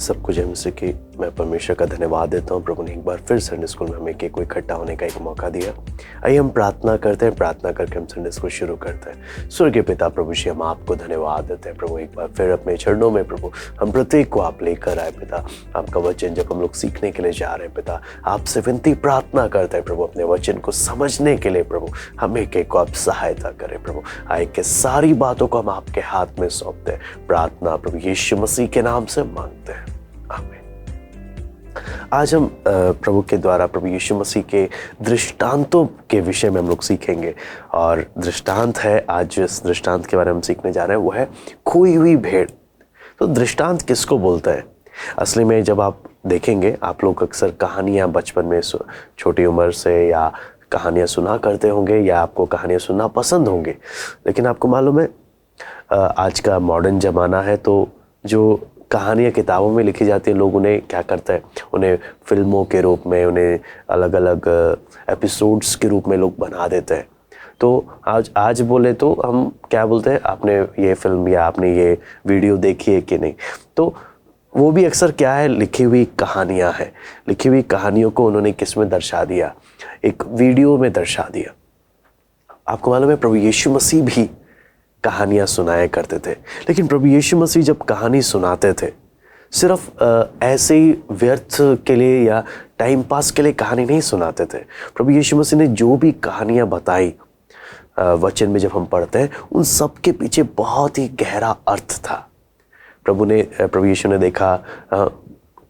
सबको जय मसीह की। मैं परमेश्वर का धन्यवाद देता हूँ। प्रभु ने एक बार फिर संडे स्कूल में हमें को इकट्ठा होने का एक मौका दिया। आइए हम प्रार्थना करते हैं, प्रार्थना करके हम संडे स्कूल शुरू करते हैं। स्वर्गीय पिता प्रभु जी, हम आपको धन्यवाद देते हैं प्रभु, एक बार फिर अपने चरणों में प्रभु हम प्रत्येक को आप लेकर आए पिता। आपका वचन जब हम लोग सीखने के लिए जा रहे हैं पिता, आपसे विनती प्रार्थना करते हैं प्रभु, अपने वचन को समझने के लिए प्रभु हमें को आप सहायता करें प्रभु। आए के सारी बातों को हम आपके हाथ में सौंपते हैं। प्रार्थना प्रभु यीशु मसीह के नाम से मांगते हैं, आमीन। आज हम प्रभु के द्वारा प्रभु यीशु मसीह के दृष्टांतों के विषय में हम लोग सीखेंगे। और दृष्टांत है, आज जिस दृष्टांत के बारे में हम सीखने जा रहे हैं वो है खोई हुई भेड़। तो दृष्टांत किसको बोलते हैं? असली में जब आप देखेंगे, आप लोग अक्सर कहानियां बचपन में छोटी उम्र से या कहानियां सुना करते होंगे या आपको कहानियां सुनना पसंद होंगे। लेकिन आपको मालूम है आज का मॉडर्न ज़माना है, तो जो कहानियाँ किताबों में लिखी जाती है, लोग उन्हें क्या करते हैं, उन्हें फिल्मों के रूप में, उन्हें अलग अलग एपिसोड्स के रूप में लोग बना देते हैं। तो आज बोले तो हम क्या बोलते हैं, आपने ये फिल्म या आपने ये वीडियो देखी है कि नहीं। तो वो भी अक्सर क्या है, लिखी हुई कहानियाँ हैं। लिखी हुई कहानियों को उन्होंने किस में दर्शा दिया, एक वीडियो में दर्शा दिया। आपको मालूम है प्रभु यीशु मसीह भी कहानियाँ सुनाया करते थे। लेकिन प्रभु यीशु मसीह जब कहानी सुनाते थे, सिर्फ ऐसे ही व्यर्थ के लिए या टाइम पास के लिए कहानी नहीं सुनाते थे। प्रभु यीशु मसीह ने जो भी कहानियाँ बताई वचन में जब हम पढ़ते हैं, उन सब के पीछे बहुत ही गहरा अर्थ था। प्रभु यीशु ने देखा,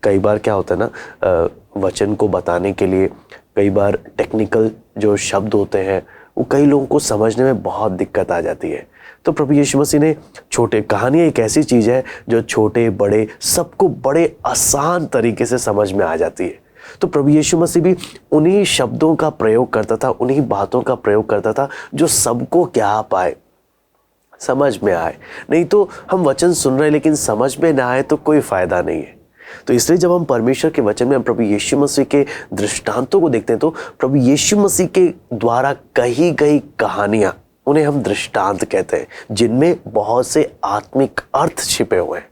कई बार क्या होता है ना, वचन को बताने के लिए कई बार टेक्निकल जो शब्द होते हैं वो कई लोगों को समझने में बहुत दिक्कत आ जाती है। तो प्रभु यीशु मसीह ने कहानियाँ एक ऐसी चीज़ है जो छोटे बड़े सबको बड़े आसान तरीके से समझ में आ जाती है। तो प्रभु यीशु मसीह भी उन्हीं शब्दों का प्रयोग करता था, उन्हीं बातों का प्रयोग करता था जो सबको क्या पाए, समझ में आए। नहीं तो हम वचन सुन रहे हैं लेकिन समझ में ना आए तो कोई फ़ायदा नहीं है। तो इसलिए जब हम परमेश्वर के वचन में हम प्रभु यीशु मसीह के दृष्टांतों को देखते हैं, तो प्रभु यीशु मसीह के द्वारा कही गई कहानियाँ, उन्हें हम दृष्टांत कहते हैं, जिनमें बहुत से आत्मिक अर्थ छिपे हुए हैं।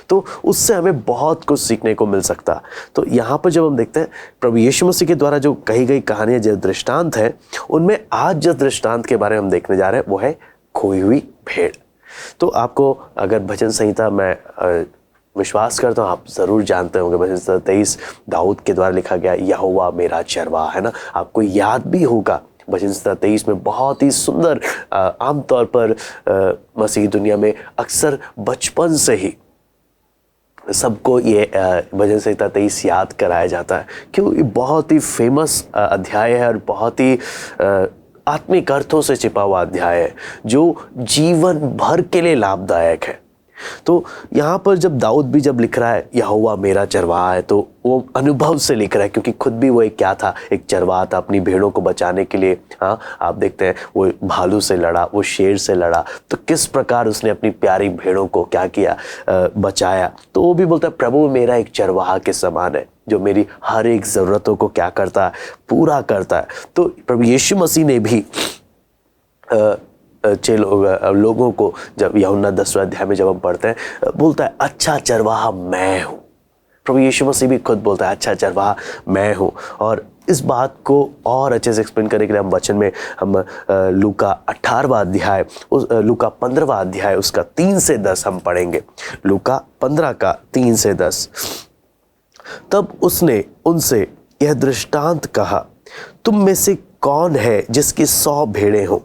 तो उससे हमें बहुत कुछ सीखने को मिल सकता। तो यहाँ पर जब हम देखते हैं प्रभु यीशु मसीह के द्वारा जो कही गई कहानियाँ, जो दृष्टांत है, उनमें आज जिस दृष्टांत के बारे में हम देखने जा रहे हैं वो है खोई हुई भेड़। तो आपको अगर भजन संहिता, मैं विश्वास करता हूँ आप ज़रूर जानते होंगे, भजन संहिता 23 दाऊद के द्वारा लिखा गया यहोवा मेरा चरवाहा, है ना। आपको याद भी होगा भजन संहिता 23 में बहुत ही सुंदर, आमतौर पर मसीही दुनिया में अक्सर बचपन से ही सबको ये भजन संहिता 23 याद कराया जाता है, क्यों ये बहुत ही फेमस अध्याय है और बहुत ही आत्मिक अर्थों से छिपा हुआ अध्याय है जो जीवन भर के लिए लाभदायक है। तो यहाँ पर जब दाऊद भी जब लिख रहा है यहोवा मेरा चरवाहा है, तो वो अनुभव से लिख रहा है, क्योंकि खुद भी वो एक क्या था, एक चरवाहा था। अपनी भेड़ों को बचाने के लिए, हाँ, आप देखते हैं वो भालू से लड़ा, वो शेर से लड़ा, तो किस प्रकार उसने अपनी प्यारी भेड़ों को क्या किया, बचाया। तो वो भी बोलता है प्रभु मेरा एक चरवाहा के समान है जो मेरी हर एक ज़रूरतों को क्या करता है, पूरा करता है। तो प्रभु यीशु मसीह ने भी लोगों को, जब यूहन्ना 10वां अध्याय में जब हम पढ़ते हैं, बोलता है अच्छा चरवाहा मैं हूँ। प्रभु यीशु मसीह भी खुद बोलता है अच्छा चरवाहा मैं हूँ। और इस बात को और अच्छे से एक्सप्लेन करने के लिए हम वचन में हम लूका 18वां अध्याय, लूका 15वां अध्याय उसका 3 से 10 हम पढ़ेंगे। लूका 15 का 3 से 10। तब उसने उनसे यह दृष्टांत कहा, तुम में से कौन है जिसकी 100 भेड़ें हों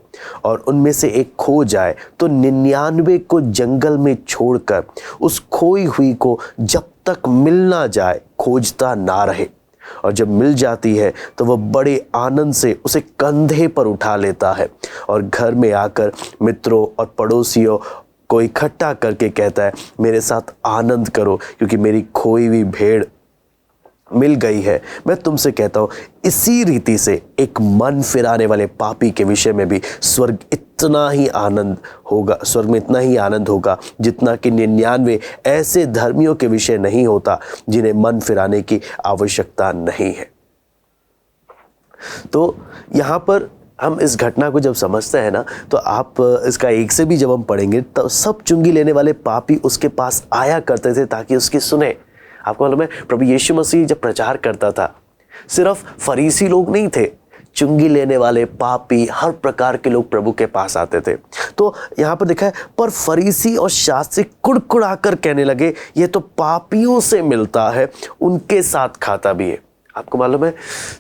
और उनमें से एक खो जाए तो 99 को जंगल में छोड़कर उस खोई हुई को जब तक मिल ना जाए खोजता ना रहे, और जब मिल जाती है तो वह बड़े आनंद से उसे कंधे पर उठा लेता है और घर में आकर मित्रों और पड़ोसियों को इकट्ठा करके कहता है मेरे साथ आनंद करो क्योंकि मेरी खोई हुई भेड़ मिल गई है। मैं तुमसे कहता हूँ इसी रीति से एक मन फिराने वाले पापी के विषय में भी स्वर्ग में इतना ही आनंद होगा जितना कि 99 ऐसे धर्मियों के विषय नहीं होता जिन्हें मन फिराने की आवश्यकता नहीं है। तो यहाँ पर हम इस घटना को जब समझते हैं ना, तो आप इसका एक से भी जब हम पढ़ेंगे तो सब चुंगी लेने वाले पापी उसके पास आया करते थे ताकि उसकी सुने। आपको मालूम है प्रभु यीशु मसीह जब प्रचार करता था, सिर्फ फरीसी लोग नहीं थे, चुंगी लेने वाले, पापी, हर प्रकार के लोग प्रभु के पास आते थे। तो यहाँ पर लिखा है, पर फरीसी और शास्त्री कुड़कुड़ाकर कहने लगे, ये तो पापियों से मिलता है, उनके साथ खाता भी है। आपको मालूम है,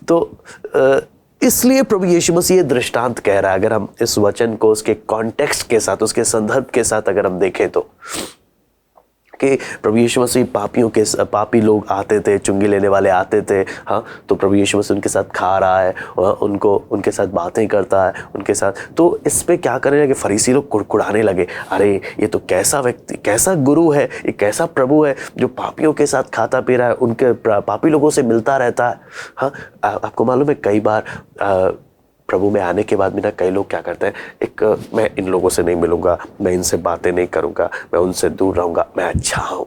तो इसलिए प्रभु यीशु मसीह ये दृष्टांत कह रहा है। अगर हम इस वचन को उसके कॉन्टेक्स्ट के साथ, उसके संदर्भ के साथ अगर हम देखें तो, कि प्रभु यीशु मसीह पापी लोग आते थे, चुंगी लेने वाले आते थे, हाँ, तो प्रभु यीशु मसीह उनके साथ खा रहा है, उनके साथ बातें करता है उनके साथ। तो इस पे क्या करने लगे, फरीसी लोग कुड़कुड़ाने लगे, अरे ये तो कैसा व्यक्ति, कैसा गुरु है, ये कैसा प्रभु है जो पापियों के साथ खाता पी रहा है, उनके पापी लोगों से मिलता रहता है। हाँ, आपको मालूम है कई बार प्रभु में आने के बाद भी ना कई लोग क्या करते हैं, मैं इन लोगों से नहीं मिलूंगा, मैं इनसे बातें नहीं करूंगा, मैं उनसे दूर रहूंगा, मैं अच्छा हूं।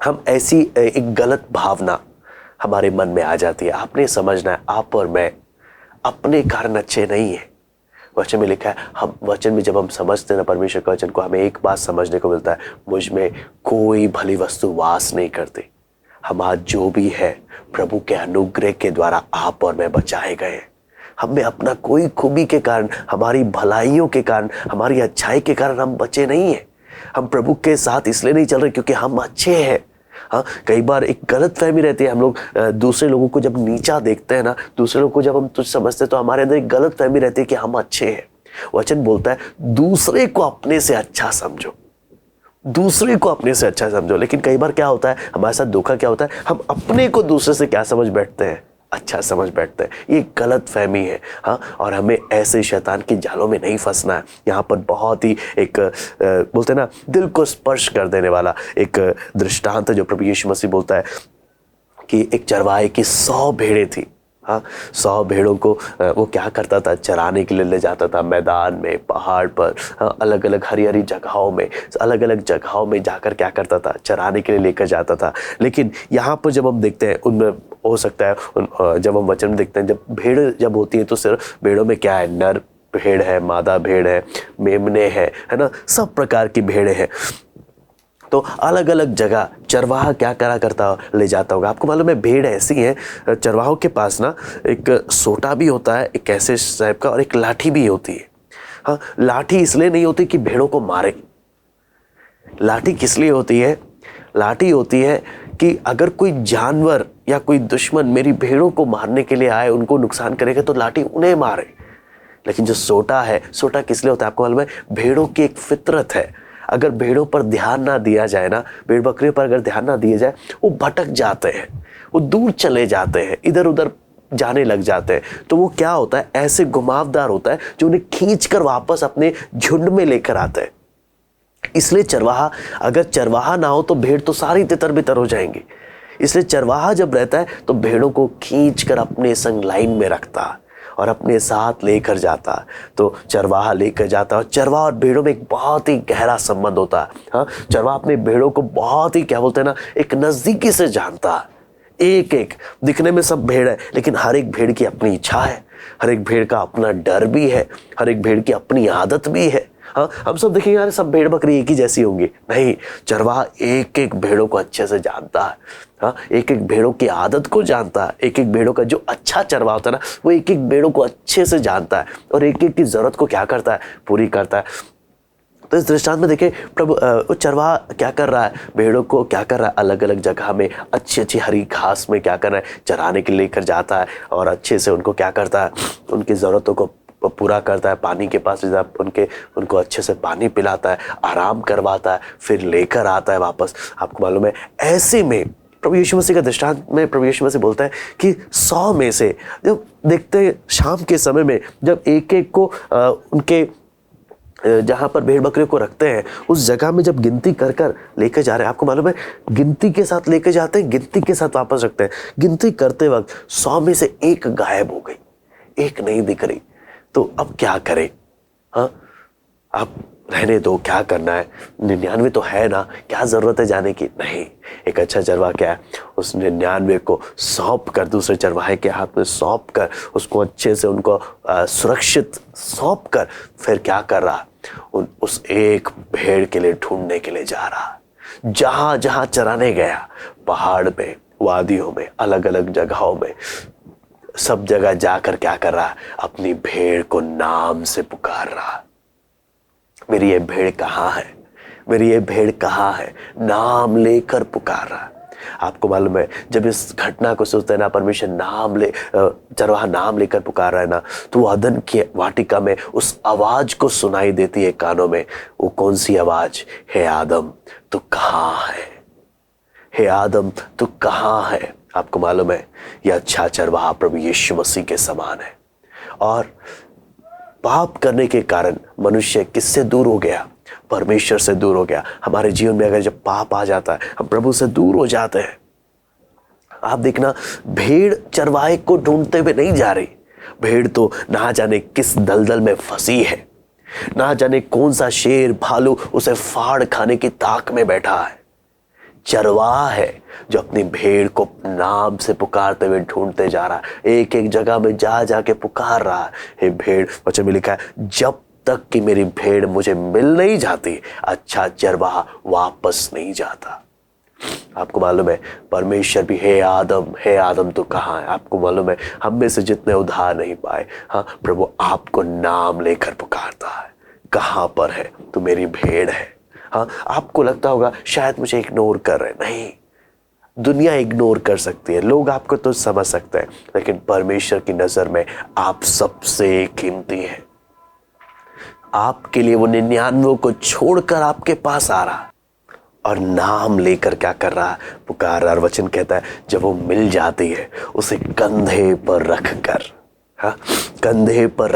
हम ऐसी एक गलत भावना हमारे मन में आ जाती है। आपने समझना है, आप और मैं अपने कारण अच्छे नहीं है। वचन में लिखा है, हम वचन में जब हम समझते हैं ना परमेश्वर के वचन को, हमें एक बात समझने को मिलता है, मुझ में कोई भली वस्तु वास नहीं करती। हम आज जो भी है प्रभु के अनुग्रह के द्वारा आप और मैं बचाए गए। हम में अपना कोई खूबी के कारण, हमारी भलाइयों के कारण, हमारी अच्छाई के कारण हम बचे नहीं हैं। हम प्रभु के साथ इसलिए नहीं चल रहे क्योंकि हम अच्छे हैं। हाँ, कई बार एक गलत फहमी रहती है। हम लोग दूसरे लोगों को जब नीचा देखते हैं ना, दूसरे लोगों को जब हम तुच्छ समझते हैं, तो हमारे अंदर एक गलत फहमी रहती है कि हम अच्छे हैं। वचन बोलता है दूसरे को अपने से अच्छा समझो, दूसरे को अपने से अच्छा समझो। लेकिन कई बार क्या होता है, हमारे साथ धोखा क्या होता है, हम अपने को दूसरे से क्या समझ बैठते हैं, अच्छा समझ बैठते हैं। ये गलत फहमी है। हाँ, और हमें ऐसे शैतान के जालों में नहीं फंसना है। यहाँ पर बहुत ही एक बोलते हैं ना, दिल को स्पर्श कर देने वाला एक दृष्टांत है जो प्रभु यीशु मसीह बोलता है कि एक चरवाहे की 100 भेड़ें थी। हाँ, 100 भेड़ों को वो क्या करता था, चराने के लिए ले जाता था, मैदान में, पहाड़ पर, हाँ, अलग अलग हरी हरी जगहों में, अलग अलग जगहों में जाकर क्या करता था, चराने के लिए लेकर जाता था। लेकिन यहाँ पर जब हम देखते हैं, उनमें हो सकता है जब हम वचन में देखते हैं, जब भेड़ जब होती है तो सिर्फ भेड़ों में क्या है, नर भेड़ है, मादा भेड़ है, मेमने है ना, सब प्रकार की भेड़ें हैं। तो अलग अलग जगह चरवाहा क्या करा करता ले जाता होगा। आपको मालूम है भेड़ ऐसी है, चरवाहों के पास ना एक सोटा भी होता है, एक ऐसे टाइप का, और एक लाठी भी होती है। हाँ, लाठी इसलिए नहीं होती कि भेड़ों को मारे। लाठी किस लिए होती है, लाठी होती है कि अगर कोई जानवर या कोई दुश्मन मेरी भेड़ों को मारने के लिए आए, उनको नुकसान करेगा, तो लाठी उन्हें मारे। लेकिन जो सोटा है, सोटा किस लिए होता है, आपको मालूम है, भेड़ों की एक फितरत है, अगर भेड़ों पर ध्यान ना दिया जाए ना, भेड़ बकरियों पर अगर ध्यान ना दिया जाए, वो भटक जाते हैं, वो दूर चले जाते हैं, इधर उधर जाने लग जाते हैं। तो वो क्या होता है, ऐसे घुमावदार होता है जो उन्हें खींचकर वापस अपने झुंड में लेकर आता है। इसलिए चरवाहा, अगर चरवाहा ना हो तो भेड़ तो सारी तितर बितर हो जाएंगी। इसलिए चरवाहा जब रहता है तो भेड़ों को खींचकर अपने संग लाइन में रखता है और अपने साथ लेकर जाता है। तो चरवाहा लेकर जाता है, और चरवाहा और भेड़ों में एक बहुत ही गहरा संबंध होता है। हाँ, चरवाहा अपने भेड़ों को बहुत ही क्या बोलते हैं ना, एक नजदीकी से जानता है। एक एक दिखने में सब भेड़ है, लेकिन हर एक भेड़ की अपनी इच्छा है, हर एक भेड़ का अपना डर भी है, हर एक भेड़ की अपनी आदत भी है। हाँ, हम सब देखेंगे यार सब भेड़ बकरी एक ही जैसी होंगी, नहीं, चरवाहा एक एक भेड़ों को अच्छे से जानता है। हाँ, एक एक भेड़ों की आदत को जानता है। एक एक भेड़ों का जो अच्छा चरवाहा होता है ना, वो एक एक भेड़ों को अच्छे से जानता है और एक एक की जरूरत को क्या करता है, पूरी करता है। तो इस दृष्टांत में देखिए प्रभु चरवाहा क्या कर रहा है, भेड़ों को क्या कर रहा है, अलग अलग जगह में अच्छी अच्छी हरी घास में क्या कर रहा है, चराने के लिए लेकर जाता है और अच्छे से उनको क्या करता है, उनकी ज़रूरतों को पूरा करता है। पानी के पास उनको अच्छे से पानी पिलाता है, आराम करवाता है, फिर लेकर आता है वापस। आपको मालूम है, ऐसे में प्रभु यीशु मसीह का दृष्टांत में प्रभु यीशु मसीह बोलता है कि 100 में से जब देखते हैं शाम के समय में, जब एक एक को उनके जहाँ पर भेड़ बकरियों को रखते हैं उस जगह में जब गिनती कर कर लेकर जा रहे हैं, आपको मालूम है, गिनती के साथ लेकर जाते हैं, गिनती के साथ वापस रखते हैं। गिनती करते वक्त 100 में से एक गायब हो गई, एक नहीं दिख रही। तो अब क्या करें? हाँ, आप रहने दो, क्या करना है, 99 तो है ना, क्या जरूरत है जाने की? नहीं, एक अच्छा चरवाहा क्या है, उस 99 को सौंप कर, दूसरे चरवाहे के हाथ में सौंप कर, उसको अच्छे से उनको सुरक्षित सौंप कर, फिर क्या कर रहा, उस एक भेड़ के लिए ढूंढने के लिए जा रहा। जहां जहां चराने गया, पहाड़ में, वादियों में, अलग अलग जगहों में, सब जगह जाकर क्या कर रहा, अपनी भेड़ को नाम से पुकार रहा। मेरी ये भेड़ कहाँ है, मेरी ये भेड़ कहाँ है, नाम लेकर पुकार रहा। आपको मालूम है, जब इस घटना को सोचते हैं ना, परमेश्वर चरवाहा नाम लेकर पुकार रहा है ना, तो वो अदन की वाटिका में उस आवाज को सुनाई देती है कानों में। वो कौन सी आवाज? हे आदम तू कहाँ है, हे आदम तू कहाँ है। आपको मालूम है, यह अच्छा चरवाहा प्रभु यीशु मसीह के समान है। और पाप करने के कारण मनुष्य किससे दूर हो गया? परमेश्वर से दूर हो गया। हमारे जीवन में अगर जब पाप आ जाता है, हम प्रभु से दूर हो जाते हैं। आप देखना, भेड़ चरवाहे को ढूंढते हुए नहीं जा रही। भेड़ तो ना जाने किस दलदल में फंसी है, ना जाने कौन सा शेर भालू उसे फाड़ खाने की ताक में बैठा है। चरवाहा है जो अपनी भेड़ को नाम से पुकारते हुए ढूंढते जा रहा है, एक एक जगह में जा जाके पुकार रहा है। हे भेड़, वचन में लिखा है, जब तक कि मेरी भेड़ मुझे मिल नहीं जाती, अच्छा चरवाहा वापस नहीं जाता। आपको मालूम है, परमेश्वर भी हे आदम तो कहाँ है। आपको मालूम है, हम में से जितने उद्धार नहीं पाए, हाँ, प्रभु आपको नाम लेकर पुकारता है। कहाँ पर है? तू मेरी भेड़ है। हाँ, आपको लगता होगा शायद मुझे इग्नोर कर रहे, नहीं, दुनिया इग्नोर कर सकती है, लोग आपको तो समझ सकते हैं, लेकिन परमेश्वर की नजर में आप सबसे कीमती हैं। आपके लिए वो 99 को छोड़कर आपके पास आ रहा और नाम लेकर क्या कर रहा? पुकार रहा। और वचन कहता है, जब वो मिल जाती है, उसे कंधे पर रखकर, हाँ, कंधे पर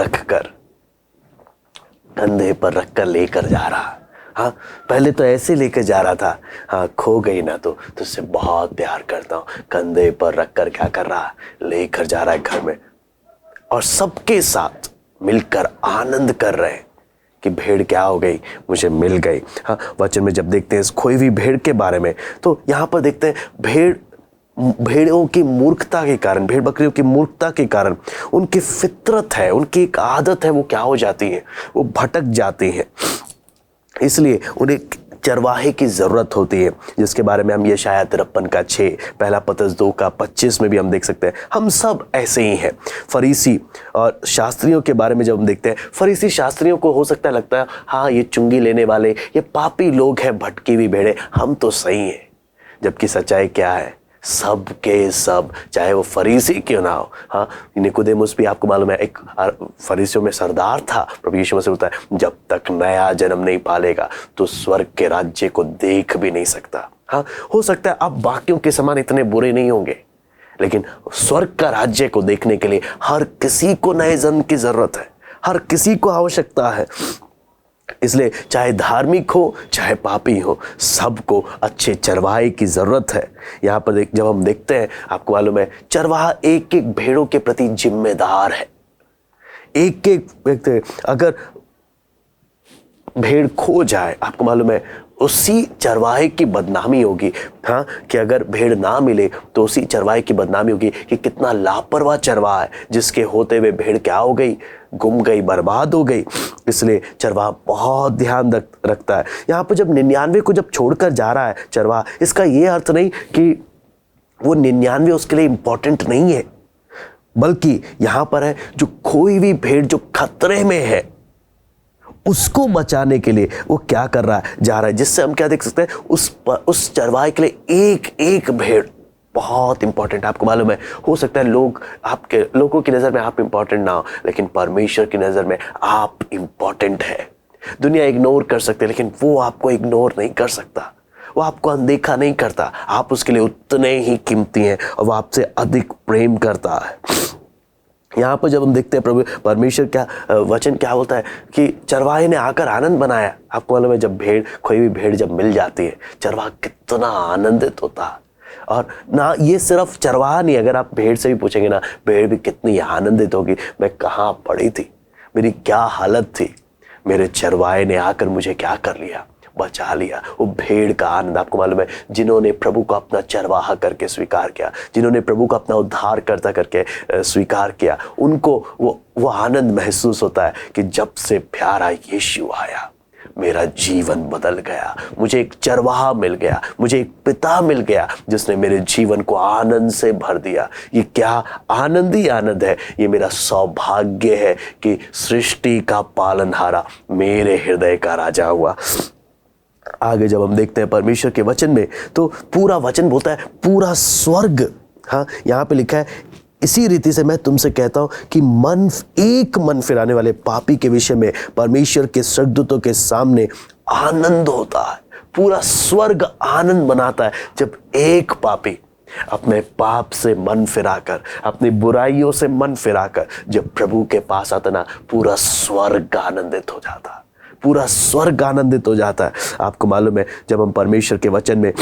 रखकर लेकर जा रहा। हाँ, पहले तो ऐसे लेकर जा रहा था, हाँ, खो गई ना तो तुझसे बहुत प्यार करता हूँ। कंधे पर रखकर क्या कर रहा? लेकर जा रहा है घर में। और सबके साथ मिलकर आनंद कर रहे हैं कि भेड़ क्या हो गई, मुझे मिल गई। हाँ, वचन में जब देखते हैं इस खोई हुई भेड़ के बारे में, तो यहाँ पर देखते हैं भेड़ों की मूर्खता के कारण, भेड़ बकरियों की मूर्खता के कारण उनकी फितरत है, उनकी एक आदत है, वो क्या हो जाती है? वो भटक जाती है। इसलिए उन्हें चरवाहे की जरूरत होती है, जिसके बारे में हम यशायाह 53 का 6, पहला पतरस 2 का 25 में भी हम देख सकते हैं। हम सब ऐसे ही हैं। फरीसी और शास्त्रियों के बारे में जब हम देखते हैं, फरीसी शास्त्रियों को हो सकता है लगता है, हाँ, ये चुंगी लेने वाले, ये पापी लोग हैं, भटकी हुई भेड़ें, हम तो सही हैं। जबकि सच्चाई क्या है? सब के सब, चाहे वो फरीसी क्यों ना हो। हाँ, निकोदेमुस भी आपको मालूम है एक फरीसियों में सरदार था। प्रभु यीशु मसीह बोलता है, जब तक नया जन्म नहीं पालेगा तो स्वर्ग के राज्य को देख भी नहीं सकता। हाँ, हो सकता है आप बाकियों के समान इतने बुरे नहीं होंगे, लेकिन स्वर्ग का राज्य को देखने के लिए हर किसी को नए जन्म की जरूरत है, हर किसी को आवश्यकता है। इसलिए चाहे धार्मिक हो चाहे पापी हो, सबको अच्छे चरवाहे की जरूरत है। यहाँ पर जब हम देखते हैं, आपको मालूम है, चरवाहा एक एक भेड़ों के प्रति जिम्मेदार है। एक एक अगर भेड़ खो जाए, आपको मालूम है, उसी चरवाहे की बदनामी होगी। हाँ, कि अगर भेड़ ना मिले तो उसी चरवाहे की बदनामी होगी कि कितना लापरवाह चरवाहा है, जिसके होते हुए भेड़ क्या हो गई? गुम गई, बर्बाद हो गई। इसलिए चरवाहा बहुत ध्यान रखता है। यहाँ पर जब 99 को जब छोड़कर जा रहा है चरवाहा, इसका ये अर्थ नहीं कि वो 99 उसके लिए इंपॉर्टेंट नहीं है, बल्कि यहाँ पर है जो खोई हुई भेड़ जो खतरे में है, उसको बचाने के लिए वो क्या कर रहा है? जा रहा है। जिससे हम क्या देख सकते हैं, उस चरवाहे के लिए एक एक भेड़ बहुत इंपॉर्टेंट। आपको मालूम है, हो सकता है लोगों की नजर में आप इंपॉर्टेंट ना हो, लेकिन परमेश्वर की नजर में आप इंपॉर्टेंट है। दुनिया इग्नोर कर सकते, लेकिन वो आपको इग्नोर नहीं कर सकता, वो आपको अनदेखा नहीं करता। आप उसके लिए उतने ही कीमती हैं और वो आपसे अधिक प्रेम करता है। यहाँ पर जब हम देखते हैं प्रभु परमेश्वर क्या वचन क्या बोलता है कि चरवाहे ने आकर आनंद बनाया। आपको मालूम है, जब खोई हुई भेड़ जब मिल जाती है, चरवाहा कितना आनंदित होता है। और ना ये सिर्फ चरवाहा नहीं, अगर आप भेड़ से भी पूछेंगे ना, भेड़ भी कितनी आनंदित होगी। मैं कहाँ पड़ी थी, मेरी क्या हालत थी, मेरे चरवाहे ने आकर मुझे क्या कर लिया, बचा लिया। वो भेड़ का आनंद। आपको मालूम है, जिन्होंने प्रभु को अपना चरवाहा करके स्वीकार किया, जिन्होंने प्रभु को अपना उद्धार करता करके स्वीकार किया, उनको वो आनंद महसूस होता है कि जब से प्यारा यीशु आया, मेरा जीवन बदल गया, मुझे एक चरवाहा मिल गया, मुझे एक पिता मिल गया जिसने मेरे जीवन को आनंद से भर दिया। ये क्या आनंद ही आनंद है, ये मेरा सौभाग्य है कि सृष्टि का पालनहारा मेरे हृदय का राजा हुआ। आगे जब हम देखते हैं परमेश्वर के वचन में, तो पूरा वचन बोलता है पूरा स्वर्ग, हाँ यहाँ पे लिखा है, इसी रीति से मैं तुमसे कहता हूं कि एक मन फिराने वाले पापी के विषय में परमेश्वर के स्वर्गदूतों के सामने आनंद होता है। पूरा स्वर्ग आनंद मनाता है जब एक पापी अपने पाप से मन फिराकर, अपनी बुराइयों से मन फिराकर जब प्रभु के पास आता ना, पूरा स्वर्ग आनंदित हो जाता है, पूरा स्वर्ग आनंदित हो जाता है। आपको मालूम है, जब हम परमेश्वर के वचन में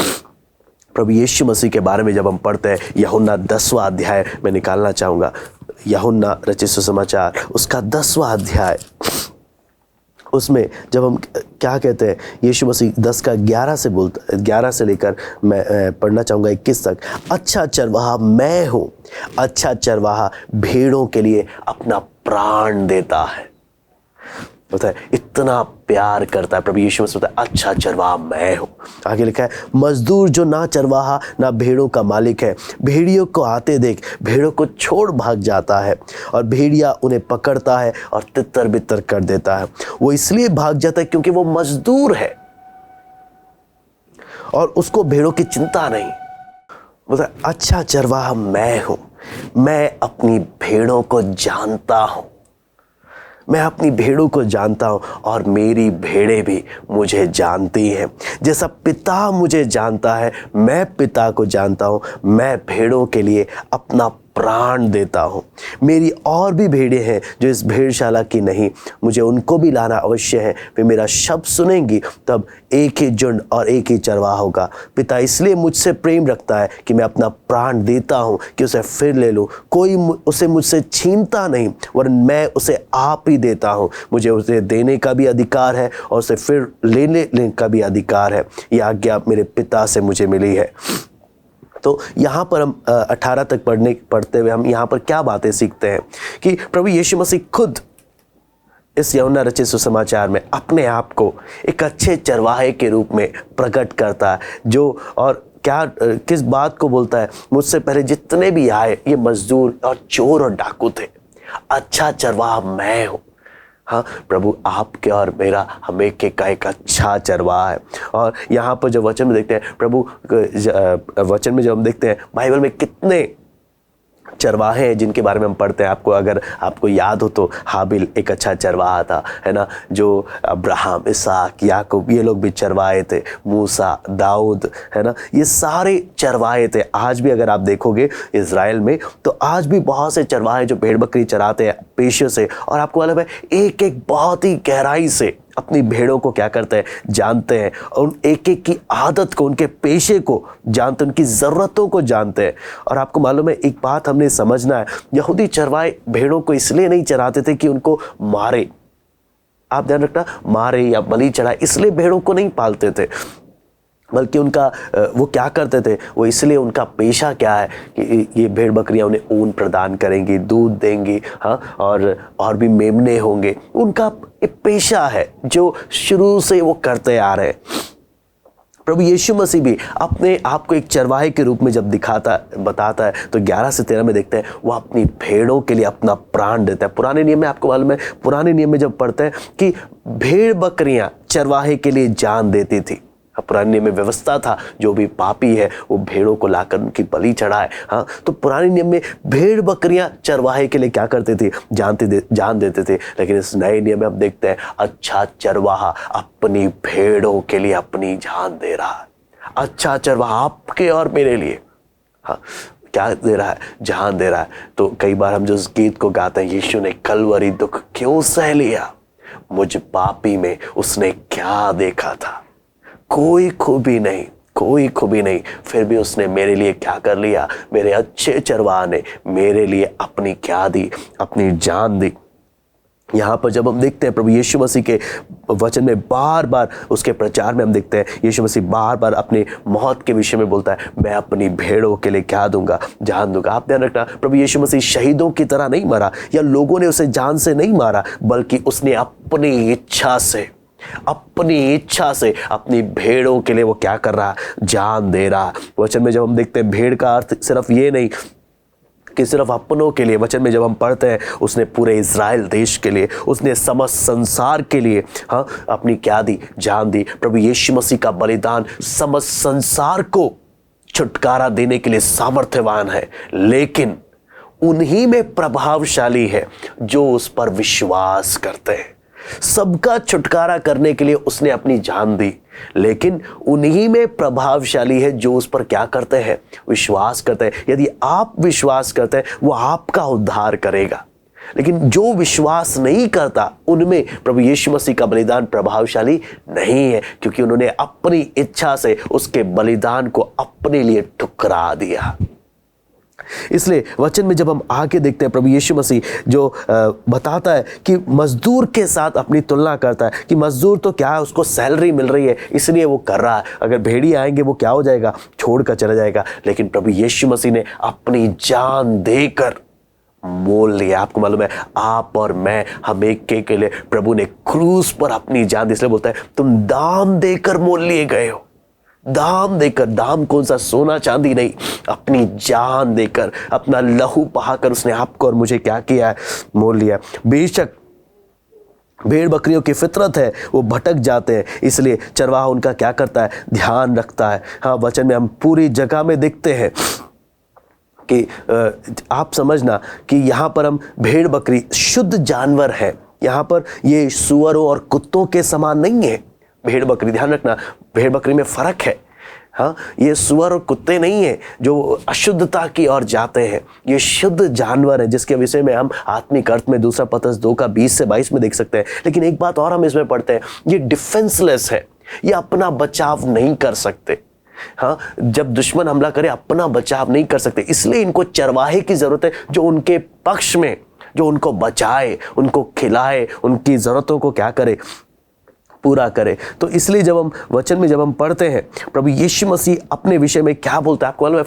प्रभु यीशु मसीह के बारे में जब हम पढ़ते हैं, यूहन्ना 10वां अध्याय मैं निकालना चाहूँगा, यूहन्ना रचित सुसमाचार उसका 10वां अध्याय, उसमें जब हम क्या कहते हैं, यीशु मसीह 10 का 11 से लेकर मैं पढ़ना चाहूँगा 21 तक। अच्छा चरवाहा मैं हूँ, अच्छा चरवाहा भेड़ों के लिए अपना प्राण देता है। होता है, इतना प्यार करता है प्रभु यीशु मसीह, अच्छा चरवाहा मैं हूँ। आगे लिखा है, मजदूर जो ना चरवाहा ना भेड़ों का मालिक है, भेड़ियों को आते देख भेड़ों को छोड़ भाग जाता है और भेड़िया उन्हें पकड़ता है और तितर बितर कर देता है। वो इसलिए भाग जाता है क्योंकि वो मजदूर है और उसको भेड़ों की चिंता नहीं। बोलता है, अच्छा चरवाहा मैं हूँ, मैं अपनी भेड़ों को जानता हूँ, मैं अपनी भेड़ों को जानता हूँ और मेरी भेड़ें भी मुझे जानती हैं। जैसा पिता मुझे जानता है, मैं पिता को जानता हूँ, मैं भेड़ों के लिए अपना प्राण देता हूँ। मेरी और भी भेड़ें हैं जो इस भेड़शाला की नहीं, मुझे उनको भी लाना अवश्य है। वे मेरा शब्द सुनेंगी, तब एक ही झुंड और एक ही चरवाहा होगा। पिता इसलिए मुझसे प्रेम रखता है कि मैं अपना प्राण देता हूँ कि उसे फिर ले लूँ। कोई उसे मुझसे छीनता नहीं, वरन मैं उसे आप ही देता हूँ। मुझे उसे देने का भी अधिकार है और उसे फिर लेने का भी अधिकार है। यह आज्ञा मेरे पिता से मुझे मिली है। तो यहाँ पर हम 18 तक पढ़ते हुए हम यहाँ पर क्या बातें सीखते हैं कि प्रभु यीशु मसीह खुद इस यूहन्ना रचित सुसमाचार में अपने आप को एक अच्छे चरवाहे के रूप में प्रकट करता है, जो और क्या किस बात को बोलता है, मुझसे पहले जितने भी आए ये मजदूर और चोर और डाकू थे, अच्छा चरवाहा मैं हूँ। हाँ, प्रभु आपके और मेरा हमें के का एक अच्छा चरवाहा है। और यहाँ पर जब वचन में देखते हैं, प्रभु वचन में जब हम देखते हैं, बाइबल में कितने चरवाहे हैं जिनके बारे में हम पढ़ते हैं। अगर आपको याद हो तो हाबिल एक अच्छा चरवाहा था, है ना, जो अब्राहम, इसहाक, याकूब ये लोग भी चरवाहे थे, मूसा, दाऊद, है ना, ये सारे चरवाहे थे। आज भी अगर आप देखोगे इज़राइल में, तो आज भी बहुत से चरवाहे जो भेड़ बकरी चराते हैं पेशे से, और आपको मालूम है एक एक बहुत ही गहराई से अपनी भेड़ों को क्या करते हैं, जानते हैं, और उन एक एक की आदत को, उनके पेशे को जानते हैं, उनकी ज़रूरतों को जानते हैं। और आपको मालूम है एक बात हमने समझना है, यहूदी चरवाहे भेड़ों को इसलिए नहीं चराते थे कि उनको मारे, आप ध्यान रखना, मारे या बलि चढ़ाए, इसलिए भेड़ों को नहीं पालते थे, बल्कि उनका वो क्या करते थे, वो इसलिए उनका पेशा क्या है कि ये भेड़ बकरियां उन्हें ऊन प्रदान करेंगी, दूध देंगी, हाँ, और भी मेमने होंगे। उनका एक पेशा है जो शुरू से वो करते आ रहे हैं। प्रभु यीशु मसीह भी अपने आप को एक चरवाहे के रूप में जब बताता है, तो 11 से 13 में देखते हैं वो अपनी भेड़ों के लिए अपना प्राण देता है। पुराने नियम में आपको मालूम है, पुराने नियम में जब पढ़ते हैं कि भेड़ बकरियां चरवाहे के लिए जान देती थी। पुराने नियम में व्यवस्था था, जो भी पापी है वो भेड़ों को लाकर उनकी बलि चढ़ाए। हाँ, तो पुराने नियम में भेड़ बकरियां चरवाहे के लिए क्या करते थे, जान देते थे। लेकिन इस नए नियम में हम देखते हैं अच्छा चरवाहा अपनी भेड़ों के लिए अपनी जान दे रहा है। अच्छा चरवाहा आपके और मेरे लिए, हाँ, क्या दे रहा है, जान दे रहा है। तो कई बार हम जो इस गीत को गाते हैं, यीशु ने कलवरी दुख क्यों सह लिया, मुझ पापी में उसने क्या देखा था, कोई खूबी नहीं, कोई खूबी नहीं, फिर भी उसने मेरे लिए क्या कर लिया, मेरे अच्छे चरवाहा ने मेरे लिए अपनी क्या दी, अपनी जान दी। यहाँ पर जब हम देखते हैं प्रभु यीशु मसीह के वचन में बार बार उसके प्रचार में हम देखते हैं यीशु मसीह बार बार अपनी मौत के विषय में बोलता है, मैं अपनी भेड़ों के लिए क्या दूंगा, जान दूंगा। आप ध्यान रखना, प्रभु यीशु मसीह शहीदों की तरह नहीं मरा या लोगों ने उसे जान से नहीं मारा, बल्कि उसने अपनी इच्छा से अपनी इच्छा से अपनी भेड़ों के लिए वो क्या कर रहा, जान दे रहा। वचन में जब हम देखते हैं भेड़ का अर्थ सिर्फ ये नहीं कि सिर्फ अपनों के लिए, वचन में जब हम पढ़ते हैं उसने पूरे इज़राइल देश के लिए, उसने समस्त संसार के लिए हाँ अपनी क्या दी, जान दी। प्रभु यीशु मसीह का बलिदान समस्त संसार को छुटकारा देने के लिए सामर्थ्यवान है, लेकिन उन्हीं में प्रभावशाली है जो उस पर विश्वास करते हैं। सबका छुटकारा करने के लिए उसने अपनी जान दी, लेकिन उन्हीं में प्रभावशाली है जो उस पर क्या करते हैं, विश्वास करते हैं। यदि आप विश्वास करते हैं वो आपका उद्धार करेगा, लेकिन जो विश्वास नहीं करता उनमें प्रभु यीशु मसीह का बलिदान प्रभावशाली नहीं है, क्योंकि उन्होंने अपनी इच्छा से उसके बलिदान को अपने लिए ठुकरा दिया। इसलिए वचन में जब हम आगे देखते हैं प्रभु यीशु मसीह जो बताता है कि मजदूर के साथ अपनी तुलना करता है कि मजदूर तो क्या है, उसको सैलरी मिल रही है इसलिए वो कर रहा है, अगर भेड़ी आएंगे वो क्या हो जाएगा, छोड़ कर चला जाएगा। लेकिन प्रभु यीशु मसीह ने अपनी जान देकर मोल लिया। आपको मालूम है आप और मैं, हम एक के लिए प्रभु ने क्रूस पर अपनी जान दी। इसलिए बोलता है तुम दाम देकर मोल लिए गए हो। दाम देकर, दाम कौन सा, सोना चांदी नहीं, अपनी जान देकर, अपना लहू बहाकर उसने आपको और मुझे क्या किया है, मोल लिया। बेशक भेड़ बकरियों की फितरत है, वो भटक जाते हैं, इसलिए चरवाहा उनका क्या करता है, ध्यान रखता है। हाँ, वचन में हम पूरी जगह में देखते हैं कि आप समझना कि यहाँ पर हम भेड़ बकरी शुद्ध जानवर है, यहाँ पर ये सुअरों और कुत्तों के समान नहीं है। भेड़ बकरी, ध्यान रखना, भेड़ बकरी में फर्क है। हाँ, ये सुअर और कुत्ते नहीं है जो अशुद्धता की ओर जाते हैं, ये शुद्ध जानवर है जिसके विषय में हम आत्मिक अर्थ में 2 पतरस 2 का 20 से 22 में देख सकते हैं। लेकिन एक बात और हम इसमें पढ़ते हैं, ये डिफेंसलेस है, ये अपना बचाव नहीं कर सकते। हाँ, जब दुश्मन हमला करे अपना बचाव नहीं कर सकते, इसलिए इनको चरवाहे की जरूरत है जो उनके पक्ष में, जो उनको बचाए, उनको खिलाए, उनकी जरूरतों को क्या करे, पूरा करे। तो इसलिए जब हम वचन में जब हम पढ़ते हैं प्रभु यीशु मसीह अपने विषय में क्या बोलता है, आपको मालूम है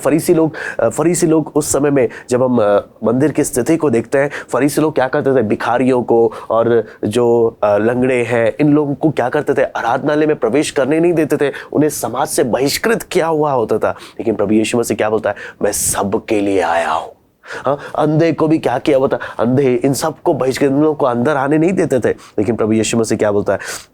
फरीसी लोग उस समय में जब हम मंदिर की स्थिति को देखते हैं, फरीसी लोग क्या करते थे, भिखारियों को और जो लंगड़े हैं इन लोगों को क्या करते थे, आराधनालय में प्रवेश करने नहीं देते थे, उन्हें समाज से बहिष्कृत किया हुआ होता था। लेकिन प्रभु यीशु मसीह क्या बोलता है, मैं सबके लिए आया हूँ। हाँ, अंधे को भी क्या किया हुआ था, अंधे इन सबको बहिष्कृत, इन लोगों को अंदर आने नहीं देते थे। लेकिन प्रभु यीशु मसीह क्या बोलता है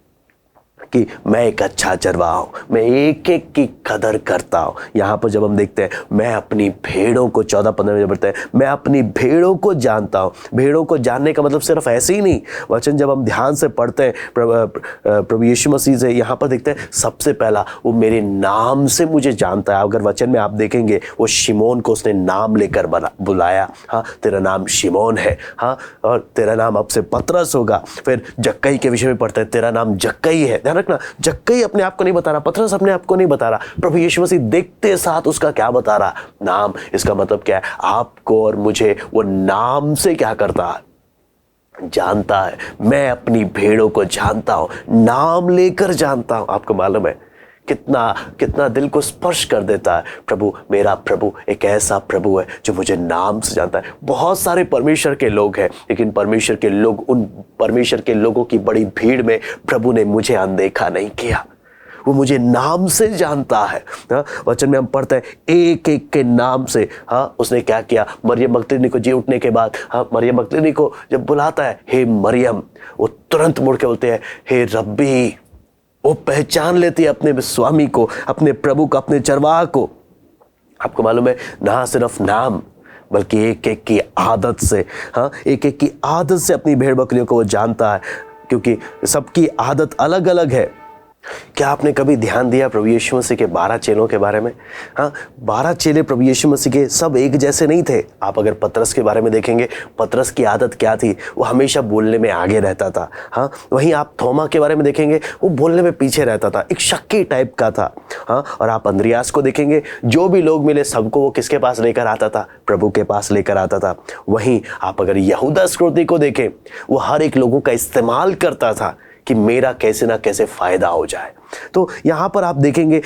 कि मैं एक अच्छा चरवाहा हूँ, मैं एक एक की कदर करता हूँ। यहाँ पर जब हम देखते हैं मैं अपनी भेड़ों को, 14-15 में पढ़ते हैं, मैं अपनी भेड़ों को जानता हूँ। भेड़ों को जानने का मतलब सिर्फ ऐसे ही नहीं, वचन जब हम ध्यान से पढ़ते हैं प्रभु यीशु मसीह से, यहाँ पर देखते हैं सबसे पहला वो मेरे नाम से मुझे जानता है। अगर वचन में आप देखेंगे वो शिमोन को उसने नाम लेकर बुलाया, हाँ तेरा नाम शिमोन है, हाँ और तेरा नाम अब से पतरस होगा। फिर जक्कई के विषय में पढ़ते हैं, तेरा नाम जक्कई है। ध्यान रखना, जक्कई अपने आप को नहीं बता रहा, पतरस अपने आप को नहीं बता रहा, प्रभु यीशु मसीह देखते साथ उसका क्या बता रहा, नाम। इसका मतलब क्या है, आपको और मुझे वो नाम से क्या करता है, जानता है। मैं अपनी भेड़ों को जानता हूं, नाम लेकर जानता हूं। आपको मालूम है कितना दिल को स्पर्श कर देता है। प्रभु, मेरा प्रभु एक ऐसा प्रभु है जो मुझे नाम से जानता है। बहुत सारे परमेश्वर के लोग हैं, लेकिन परमेश्वर के लोगों की बड़ी भीड़ में प्रभु ने मुझे अनदेखा नहीं किया, वो मुझे नाम से जानता है। हाँ, वचन में हम पढ़ते हैं एक एक के नाम से। हाँ, उसने क्या किया, मरियम मगदलीनी को जी उठने के बाद, हाँ मरियम मगदलीनी को जब बुलाता है, हे मरियम, वो तुरंत मुड़ के बोलते हैं हे रब्बी। वो पहचान लेती है अपने स्वामी को, अपने प्रभु को, अपने चरवाहा को। आपको मालूम है, ना सिर्फ नाम बल्कि एक एक की आदत से, हाँ एक एक की आदत से अपनी भेड़ बकरियों को वो जानता है, क्योंकि सबकी आदत अलग अलग है। क्या आपने कभी ध्यान दिया प्रभु यीशु मसीह के 12 चेलों के बारे में? हाँ, 12 चेले प्रभु यीशु मसीह के सब एक जैसे नहीं थे। आप अगर पतरस के बारे में देखेंगे, पतरस की आदत क्या थी, वो हमेशा बोलने में आगे रहता था। हाँ, वहीं आप थोमा के बारे में देखेंगे, वो बोलने में पीछे रहता था, एक शक्की टाइप का था। हाँ, और आप अंद्रियास को देखेंगे, जो भी लोग मिले सबको वो किसके पास लेकर आता था, प्रभु के पास लेकर आता था। वहीं आप अगर यहूदा इस्करियोती को देखें, वो हर एक लोगों का इस्तेमाल करता था कि मेरा कैसे ना कैसे फायदा हो जाए। तो यहां पर आप देखेंगे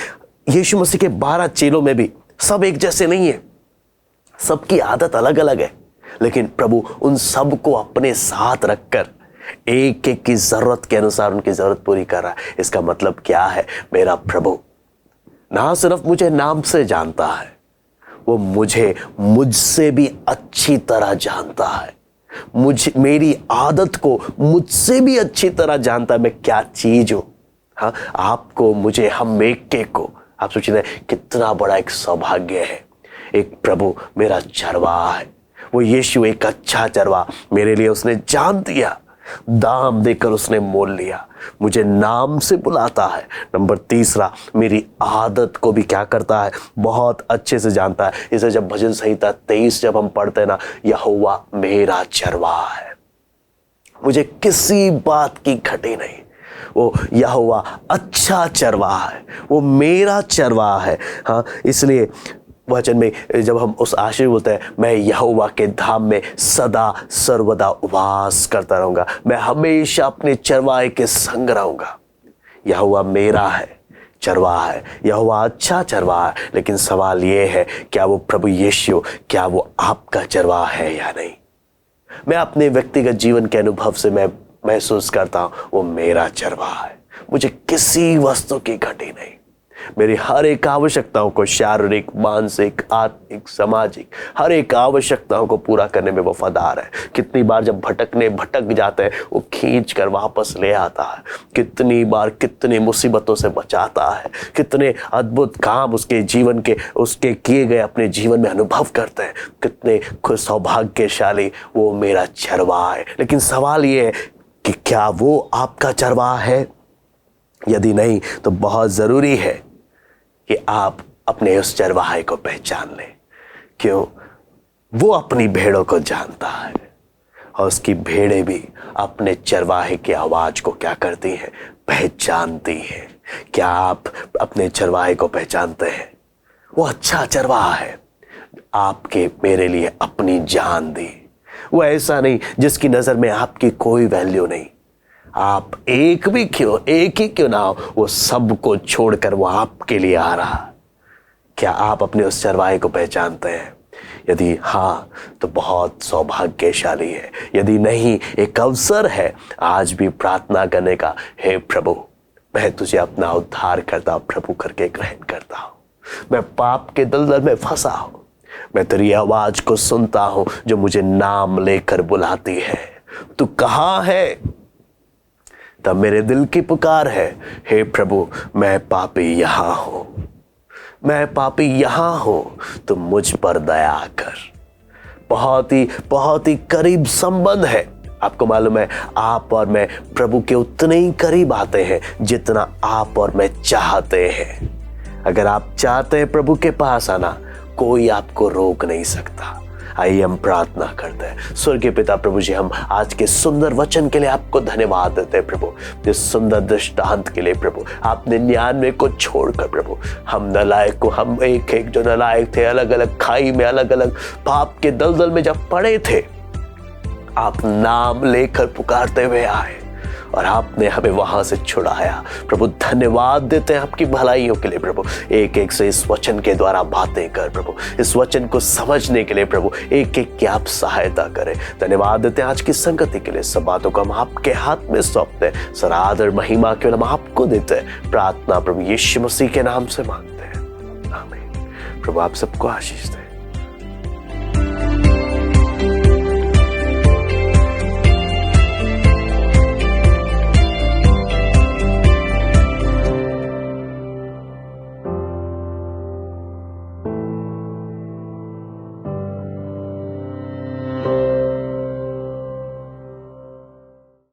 यीशु मसीह के 12 चेलों में भी सब एक जैसे नहीं है, सबकी आदत अलग अलग है, लेकिन प्रभु उन सबको अपने साथ रखकर एक एक की जरूरत के अनुसार उनकी जरूरत पूरी कर रहा है। इसका मतलब क्या है? मेरा प्रभु ना सिर्फ मुझे नाम से जानता है, वो मुझसे भी अच्छी तरह जानता है। मेरी आदत को मुझसे भी अच्छी तरह जानता है, मैं क्या चीज हूं। हाँ, आपको, मुझे, हम एक के को, आप सोच रहे हैं कितना बड़ा एक सौभाग्य है। एक प्रभु मेरा चरवाहा है, वो यीशु एक अच्छा चरवाहा मेरे लिए उसने जान दिया, दाम देकर उसने मोल लिया, मुझे नाम से बुलाता है। नंबर तीसरा, मेरी आदत को भी क्या करता है? बहुत अच्छे से जानता है। इसे जब भजन संहिता 23 जब हम पढ़ते हैं ना, यहोवा मेरा चरवाहा है, मुझे किसी बात की घटी नहीं। वो यहोवा अच्छा चरवाहा है, वो मेरा चरवाहा है। हाँ, इसलिए वचन में जब हम उस आशीष बोलते हैं, मैं यहोवा के धाम में सदा सर्वदा उपवास करता रहूंगा, मैं हमेशा अपने चरवाहे के संग रहूंगा। यहोवा मेरा है, चरवाहा है, यहोवा अच्छा चरवाहा है। लेकिन सवाल ये है, क्या वो प्रभु यीशु, क्या वो आपका चरवाहा है या नहीं? मैं अपने व्यक्तिगत जीवन के अनुभव से मैं महसूस करता हूं, वो मेरा चरवाहा है, मुझे किसी वस्तु की घटी नहीं। मेरी हर एक आवश्यकताओं को, शारीरिक, मानसिक, आत्मिक, सामाजिक, हर एक आवश्यकताओं को पूरा करने में वफादार है। कितनी बार जब भटक जाते हैं, वो खींच कर वापस ले आता है। कितनी बार कितनी मुसीबतों से बचाता है, कितने अद्भुत काम उसके जीवन के, उसके किए गए अपने जीवन में अनुभव करते हैं। कितने सौभाग्यशाली वो मेरा चरवाहा है। लेकिन सवाल ये है कि क्या वो आपका चरवाहा है? यदि नहीं, तो बहुत जरूरी है कि आप अपने उस चरवाहे को पहचान लें। क्यों? वो अपनी भेड़ों को जानता है और उसकी भेड़ें भी अपने चरवाहे की आवाज को क्या करती हैं? पहचानती हैं। क्या आप अपने चरवाहे को पहचानते हैं? वो अच्छा चरवाहा है, आपके मेरे लिए अपनी जान दी। वो ऐसा नहीं जिसकी नजर में आपकी कोई वैल्यू नहीं। आप एक ही क्यों ना हो, वो सबको छोड़कर वो आपके लिए आ रहा। क्या आप अपने उस चरवाहे को पहचानते हैं? यदि हाँ, तो बहुत सौभाग्यशाली है। यदि नहीं, एक अवसर है आज भी प्रार्थना करने का, हे प्रभु, मैं तुझे अपना उद्धार करता प्रभु करके ग्रहण करता हूं। मैं पाप के दलदल में फंसा हूं, मैं तेरी आवाज को सुनता हूं जो मुझे नाम लेकर बुलाती है। तू कहाँ है? तब मेरे दिल की पुकार है, हे प्रभु, मैं पापी यहां हूं, मैं पापी यहां हूं, तुम मुझ पर दया कर। बहुत ही करीब संबंध है। आपको मालूम है, आप और मैं प्रभु के उतने ही करीब आते हैं जितना आप और मैं चाहते हैं। अगर आप चाहते हैं प्रभु के पास आना, कोई आपको रोक नहीं सकता। आइए हम प्रार्थना करते हैं। स्वर्गीय पिता प्रभु जी, हम आज के सुंदर वचन के लिए आपको धन्यवाद देते हैं प्रभु। इस सुंदर दृष्टांत के लिए प्रभु, आपने 99 को छोड़कर प्रभु, हम नालायक को, हम एक जो नालायक थे, अलग अलग खाई में, अलग अलग पाप के दलदल में जब पड़े थे, आप नाम लेकर पुकारते हुए आए और आपने हमें वहां से छुड़ाया। प्रभु धन्यवाद देते हैं आपकी भलाइयों के लिए प्रभु। एक एक से इस वचन के द्वारा बातें कर प्रभु, इस वचन को समझने के लिए प्रभु एक एक की आप सहायता करें। धन्यवाद देते हैं आज की संगति के लिए। सब बातों को हम आपके हाथ में सौंपते हैं। सारा आदर महिमा केवल हम आपको देते हैं। प्रार्थना प्रभु यीशु मसीह के नाम से मांगते हैं, आमीन। प्रभु आप सबको आशीष दें।